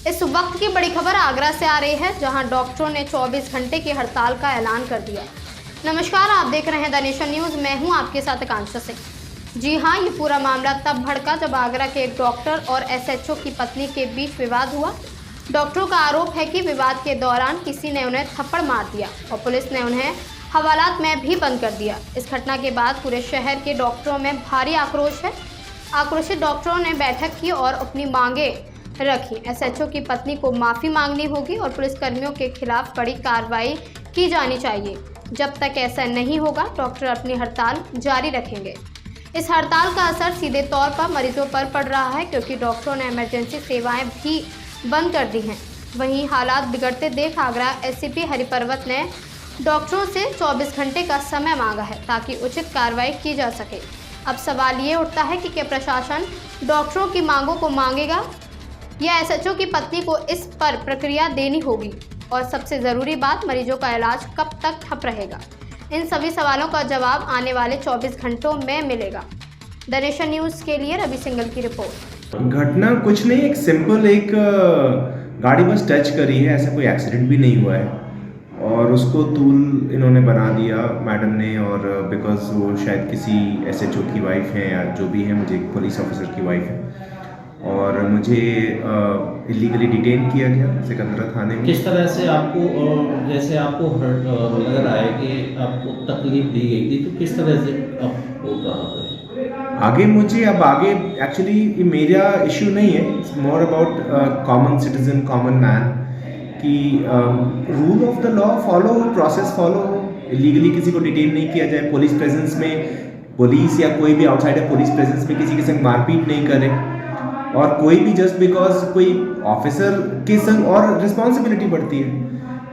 इस वक्त की बड़ी खबर आगरा से आ रही है, जहां डॉक्टरों ने 24 घंटे की हड़ताल का ऐलान कर दिया। नमस्कार, आप देख रहे हैं द नेशन न्यूज़। मैं हूं आपके साथ आकांक्षा सिंह। जी हां, ये पूरा मामला तब भड़का जब आगरा के एक डॉक्टर और एसएचओ की पत्नी के बीच विवाद हुआ। डॉक्टरों का आरोप है कि विवाद के दौरान किसी ने उन्हें थप्पड़ मार दिया और पुलिस ने उन्हें हवालात में भी बंद कर दिया। इस घटना के बाद पूरे शहर के डॉक्टरों में भारी आक्रोश है। आक्रोशित डॉक्टरों ने बैठक की और अपनी मांगे रखी। एसएचओ की पत्नी को माफ़ी मांगनी होगी और पुलिसकर्मियों के खिलाफ कड़ी कार्रवाई की जानी चाहिए। जब तक ऐसा नहीं होगा, डॉक्टर अपनी हड़ताल जारी रखेंगे। इस हड़ताल का असर सीधे तौर पर मरीजों पर पड़ रहा है, क्योंकि डॉक्टरों ने इमरजेंसी सेवाएं भी बंद कर दी हैं। वहीं हालात बिगड़ते देख आगरा एसपी हरिपर्वत ने डॉक्टरों से 24 घंटे का समय मांगा है, ताकि उचित कार्रवाई की जा सके। अब सवाल ये उठता है कि क्या प्रशासन डॉक्टरों की मांगों को मांगेगा या एसएचओ की पत्नी को इस पर प्रक्रिया देनी होगी, और सबसे ज़रूरी बात, मरीजों का इलाज कब तक ठप रहेगा। इन सभी सवालों का जवाब आने वाले 24 घंटों में मिलेगा। द नेशन न्यूज़ के लिए रवि सिंगल की रिपोर्ट। घटना कुछ नहीं, एक सिंपल गाड़ी बस टच करी है, ऐसा कोई एक्सीडेंट भी नहीं हुआ है और उसको तूल इन्होंने बना दिया मैडम ने, और बिकॉज वो शायद किसी एसएचओ की वाइफ है या जो भी है, मुझे एक पुलिस ऑफिसर की वाइफ है, और मुझे इलीगली डिटेन किया गया सिकंदरा थाने में। किस तरह से आपको, जैसे आपको लग रहा है कि आपको तकलीफ दी गई थी, तो किस तरह से आपको कहा आगे मुझे आगे एक्चुअली मेरा इश्यू नहीं है, it's more about common citizen, common man, कि rule of the law follow, process follow, illegally किसी को डिटेन नहीं किया जाए, पुलिस प्रेजेंस में, पुलिस या कोई भी आउटसाइडर पुलिस प्रेजेंस में किसी के संग मारपीट नहीं करे, और कोई भी जस्ट बिकॉज कोई ऑफिसर के संग, और रिस्पॉन्सिबिलिटी बढ़ती है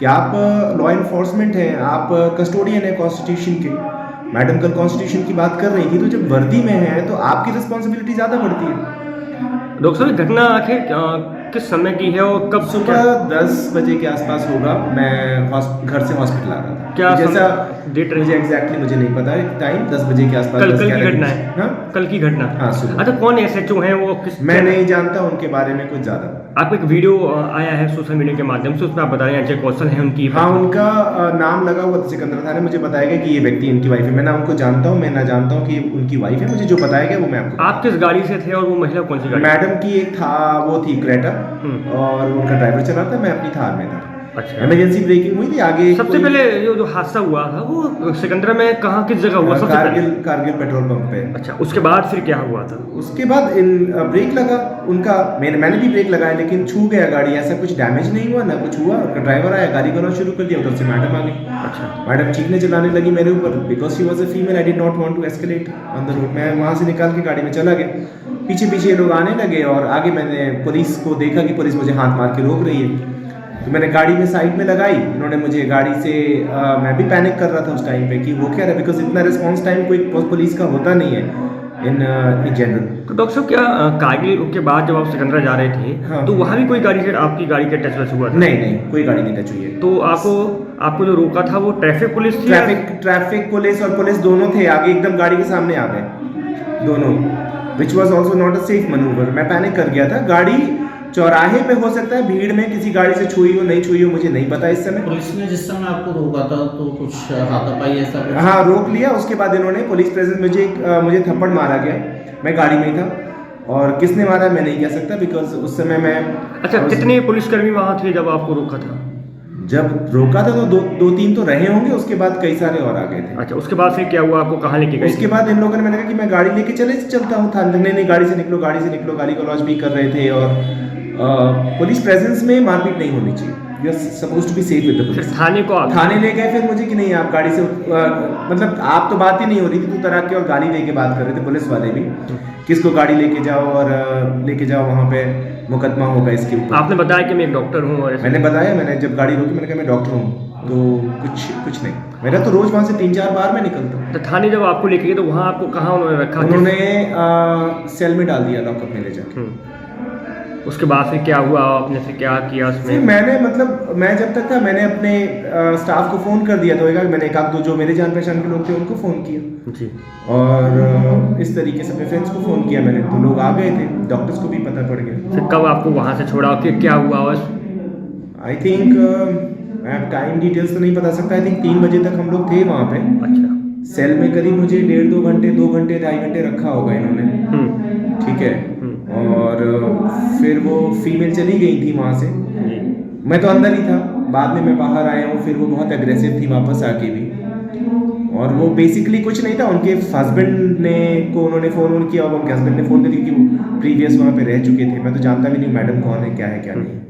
कि आप लॉ इन्फोर्समेंट हैं, आप कस्टोडियन है कॉन्स्टिट्यूशन के। मैडम कल कॉन्स्टिट्यूशन की बात कर रही थी, तो जब वर्दी में है तो आपकी रिस्पॉन्सिबिलिटी ज़्यादा बढ़ती है। डॉक्टर साहब, घटना आखिर किस समय की है और कब? सुबह 10 बजे के आसपास होगा। मैं घर से हॉस्पिटल आ रहा था। क्या जैसा डेट मुझे एग्जैक्टली मुझे नहीं पता है टाइम, 10 बजे के आसपास। कल की घटना है? हाँ, कल की घटना। हाँ, सुबह। अच्छा, कौन एसएचओ हैं वो? मैं नहीं जानता उनके बारे में कुछ ज़्यादा। आपको एक वीडियो आया है सोशल मीडिया के माध्यम से, उसमें आप बता रहे हैं अजय कौशल है उनकी? हाँ, उनका नाम लगा हुआ सिकंदरा थाने। मुझे बताया गया कि ये व्यक्ति इनकी वाइफ है। मैं ना उनको जानता हूँ, मैं ना जानता हूँ कि उनकी वाइफ है। मुझे जो बताया गया वो मैं आपको। आप किस गाड़ी से थे और वो महिला कौन सी गाड़ी? मैडम की एक था, वो थी क्रेटा, और उनका ड्राइवर चला था, मैं अपनी थार में था। अच्छा, इमरजेंसी ब्रेकिंग हुई थी आगे। सबसे पहले जो हादसा हुआ था वो सिकंदरा में कहाँ, किस जगह हुआ? कारगिल पेट्रोल पंप पे। अच्छा, उसके बाद फिर क्या हुआ था? उसके बाद ब्रेक लगा उनका, मैंने भी ब्रेक लगाया, लेकिन छू गया गाड़ी। ऐसा कुछ डैमेज नहीं हुआ, ना कुछ हुआ। ड्राइवर आया, गाड़ी करना शुरू कर दिया, उधर से मैडम आ गई। अच्छा, मैडम चीखने चिल्लाने लगी मेरे ऊपर, because she was a female. I did not want to escalate on the road. मैं वहाँ से निकाल के गाड़ी में चला गया। पीछे पीछे लोग आने लगे, और आगे मैंने पुलिस को देखा कि पुलिस मुझे हाथ मार के रोक रही है, तो मैंने गाड़ी में साइड में लगाई। इन्होंने मुझे गाड़ी से मैं भी पैनिक कर रहा था उस टाइम पे कि वो क्या है, बिकॉज इतना रिस्पांस टाइम कोई पुलिस का होता नहीं है इन जनरल। तो डॉक्टर साहब, क्या कारगिल के बाद जब आप सिकंदरा जा रहे थे, हाँ, तो वहाँ भी कोई गाड़ी से आपकी गाड़ी के टच हुआ था? नहीं, कोई गाड़ी नहीं टच हुई है। तो आपको जो रोका था वो ट्रैफिक पुलिस थी? ट्रैफिक पुलिस और पुलिस दोनों थे आगे, एकदम गाड़ी के सामने आ गए दोनों, which was also not a safe manoeuvre. मैं पैनिक कर गया था। गाड़ी चौराहे पे हो सकता है भीड़ में किसी गाड़ी से छुई हो, नहीं छुई हो, मुझे नहीं पता इस समय। पुलिस ने जिस समय आपको रोका था तो कुछ हाथापाई ऐसा? हाँ, रोक लिया। उसके बाद इन्होंने पुलिस प्रेजेंस मुझे थप्पड़ मारा गया। मैं गाड़ी में ही था, और किसने मारा मैं नहीं कह सकता, बिकॉज उस समय मैं। अच्छा, कितने पुलिसकर्मी वहाँ थे जब आपको रोका था? जब रोका था तो दो तीन तो रहे होंगे, उसके बाद कई सारे और आ गए थे। अच्छा, उसके बाद फिर क्या हुआ? आपको कहाँ लेके गए? उसके बाद इन लोगों ने, मैंने कहा कि मैं गाड़ी लेके चलता हूँ था। नहीं, गाड़ी से निकलो, गाली गलौज भी कर रहे थे, और पुलिस प्रेजेंस में मारपीट नहीं होनी चाहिए। You are supposed to be safe with the police. थाने ले गए फिर मुझे कि नहीं, आप गाड़ी से मतलब आप तो बात ही नहीं हो रही थी, तू तराक के और गाली लेके बात कर रहे थे पुलिस वाले भी, किसको गाड़ी लेके जाओ और लेके जाओ, वहाँ पे मुकदमा होगा इसके ऊपर। आपने बताया कि मैं एक डॉक्टर हूँ, और मैंने बताया, मैंने जब गाड़ी रोकी मैंने कहा मैं डॉक्टर हूँ, तो कुछ नहीं। मेरा तो रोज वहाँ से 3-4 बार मैं निकलता हूँ। तो थाने जब आपको लेके गए तो वहाँ आपको कहाँ उन्होंने रखा? उन्होंने सेल में डाल दिया, लॉकअप में ले जाके। उसके बाद फिर क्या हुआ, आपने फिर क्या किया फिर उसमें? मैंने मतलब मैं जब तक था मैंने अपने स्टाफ को फ़ोन कर दिया था, मैंने एक आध दो जो मेरे जान पहचान के लोग थे उनको फ़ोन किया, जी। और इस तरीके से अपने फ्रेंड्स को फ़ोन किया मैंने, तो लोग आ गए थे, डॉक्टर्स को भी पता पड़ गया। फिर कब आपको वहाँ से छोड़ा, फिर क्या हुआ? और आई थिंक मैं टाइम डिटेल्स तो नहीं बता सकता, आई थिंक 3 बजे तक हम लोग थे वहाँ पे अच्छा। सेल में, करीब मुझे 1.5-2 घंटे 2 घंटे 2.5 घंटे रखा होगा इन्होंने, ठीक है। और फिर वो फीमेल चली गई थी वहाँ से, जी। मैं तो अंदर ही था, बाद में मैं बाहर आया हूँ, फिर वो बहुत एग्रेसिव थी वापस आके भी, और वो बेसिकली कुछ नहीं था, उनके हस्बैंड ने को उन्होंने फ़ोन किया, और उनके हस्बैंड ने फ़ोन कर दिया कि वो प्रीवियस वहाँ पे रह चुके थे, मैं तो जानता भी नहीं मैडम कौन है, क्या है क्या नहीं।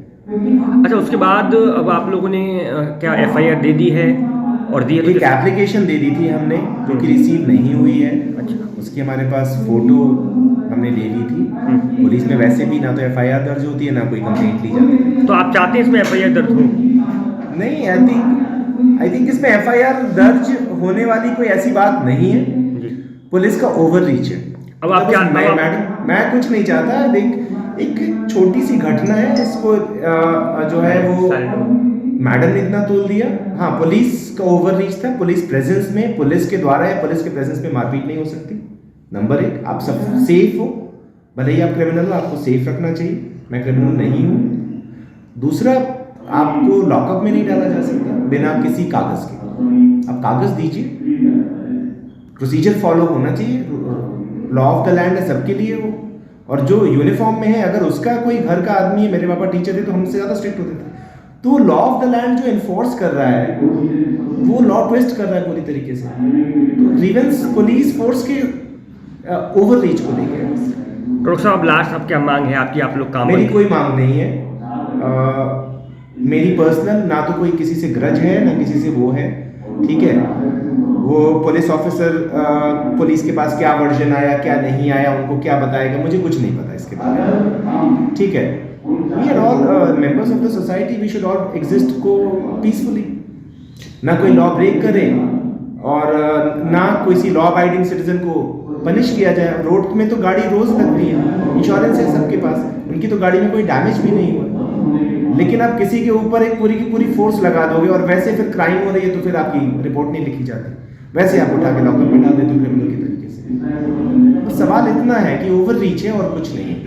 अच्छा, उसके बाद अब आप लोगों ने क्या FIR दे दी है? और दी है तो एक एप्लीकेशन दे दी थी हमने जो कि रिसीव नहीं हुई है, अच्छा। उसकी हमारे पास फ़ोटो हमने ले ली थी। पुलिस में वैसे भी ना तो FIR दर्ज होती है ना कोई कंप्लेंट ली जाती है। तो आप चाहते हैं इसमें FIR दर्ज हो? नहीं, आई थिंक इसमें FIR दर्ज होने वाली कोई ऐसी बात नहीं है, जी। पुलिस का ओवर रीच है। अब आप क्या मैं कुछ नहीं चाहता, देख एक छोटी सी घटना है जिसको जो है वो मैडम ने इतना तोल दिया। हाँ, पुलिस का ओवर रीच था, पुलिस प्रेजेंस में, पुलिस के द्वारा या पुलिस के प्रेजेंस में मारपीट नहीं हो सकती। नंबर 1, आप सब सेफ हो, भले ही आप क्रिमिनल हो, आपको सेफ रखना चाहिए, मैं क्रिमिनल नहीं हूँ। दूसरा, आपको लॉकअप में नहीं डाला जा सकता बिना किसी कागज के, आप कागज दीजिए, प्रोसीजर फॉलो होना चाहिए, लॉ ऑफ द लैंड है सबके लिए वो, और जो यूनिफॉर्म में है अगर उसका कोई घर का आदमी है, मेरे पापा टीचर थे तो हमसे ज़्यादा स्ट्रिक्ट होते थे, तो लॉ ऑफ द लैंड जो इन्फोर्स कर रहा है वो लॉ ट्विस्ट कर रहा है पूरी तरीके से। तो ग्रीवेंस पुलिस फोर्स के ओवर रीच को लेके है। डॉक्टर साहब, लास्ट अब क्या मांग है आपकी? आप लोग काम मेरी कोई मांग नहीं है, मेरी पर्सनल ना तो कोई किसी से ग्रज है ना किसी से वो है, ठीक है। वो पुलिस ऑफिसर पुलिस के पास क्या वर्जन आया क्या नहीं आया, उनको क्या बताएगा, मुझे कुछ नहीं पता इसके बारे में, ठीक है। We are all members of the society, we should all exist को पीसफुली, ना कोई लॉ ब्रेक करे और ना किसी लॉ अबाइडिंग सिटीजन को पनिश किया जाए। रोड में तो गाड़ी रोज लगती है, इंश्योरेंस है सबके पास, उनकी तो गाड़ी में कोई डैमेज भी नहीं हुआ, लेकिन आप किसी के ऊपर एक पूरी की पूरी फोर्स लगा दोगे और वैसे फिर क्राइम हो रही है तो फिर आपकी रिपोर्ट नहीं लिखी जाती, वैसे आप उठा के लॉकअप में डाल देते हो क्रिमिनल के तरीके से। सवाल इतना है कि ओवर रीच है और कुछ नहीं है।